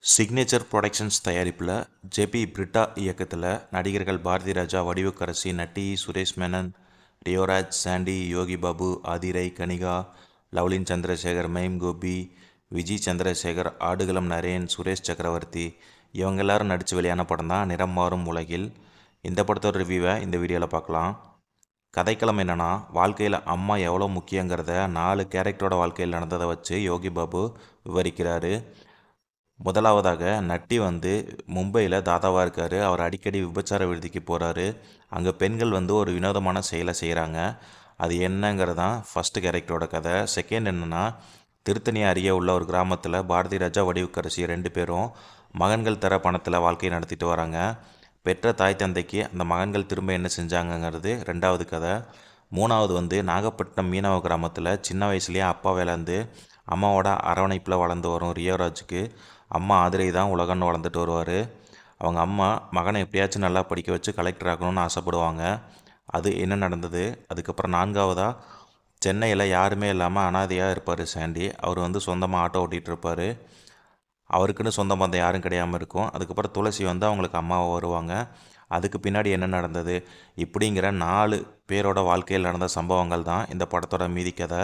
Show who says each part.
Speaker 1: Signature productions தயாரிப்பில் JP பிரிட்டா இயக்கத்தில் நடிகர்கள் பாரதி ராஜா, வடிவுக்கரசி, நட்டி, சுரேஷ் மேனன், ரியோராஜ், சாண்டி, யோகி பாபு, ஆதிரை, கனிகா, லவ்லின் சந்திரசேகர், மைம் கோபி, விஜய் சந்திரசேகர், ஆடுகளம் நரேன், சுரேஷ் சக்கரவர்த்தி இவங்க எல்லாரும் நடித்து வெளியான படம் தான் நிறம் மாறும் உலகில். இந்த படத்தோட ரிவ்யூவை இந்த வீடியோவில் பார்க்கலாம். கதைக்களம் என்னென்னா, வாழ்க்கையில் அம்மா எவ்வளோ முக்கியங்கிறத 4 கேரக்டரோட வாழ்க்கையில் நடந்ததை வச்சு யோகி பாபு விவரிக்கிறாரு. முதலாவதாக நட்டி மும்பையில் தாதாவாக இருக்கார். அவர் அடிக்கடி விபச்சார விடுதிக்கு போகிறாரு. அங்கே பெண்கள் ஒரு வினோதமான செயலை செய்கிறாங்க. அது என்னங்கிறது தான் ஃபஸ்ட்டு கேரக்டரோட கதை. செகண்ட் என்னென்னா, திருத்தணி அருகே உள்ள ஒரு கிராமத்தில் பாரதி ராஜா, வடிவுக்கரசி 2 பேரும் மகன்கள் தர பணத்தில் வாழ்க்கையை நடத்திட்டு வராங்க. பெற்ற தாய் தந்தைக்கு அந்த மகன்கள் திரும்ப என்ன செஞ்சாங்கங்கிறது 2வது கதை. மூணாவது நாகப்பட்டினம் மீனவ கிராமத்தில் சின்ன வயசுலேயே அப்பா இழந்து அம்மாவோட அரவணைப்பில் வளர்ந்து வரும் ரியோராஜுக்கு அம்மா ஆதிரை தான் உலகன்னு வளர்ந்துட்டு வருவார். அவங்க அம்மா மகனை எப்படியாச்சும் நல்லா படிக்க வச்சு கலெக்டர் ஆகணும்னு ஆசைப்படுவாங்க. அது என்ன நடந்தது? அதுக்கப்புறம் 4வதாக சென்னையில் யாருமே இல்லாமல் அனாதையாக இருப்பார் சாண்டி. அவர் சொந்தமாக ஆட்டோ ஓட்டிகிட்டு இருப்பார். அவருக்குன்னு சொந்த பந்தம் யாரும் கிடையாமல் இருக்கும். அதுக்கப்புறம் துளசி அவங்களுக்கு அம்மாவை வருவாங்க. அதுக்கு பின்னாடி என்ன நடந்தது? இப்படிங்கிற 4 பேரோட வாழ்க்கையில் நடந்த சம்பவங்கள் தான் இந்த படத்தோட மீதி கதை.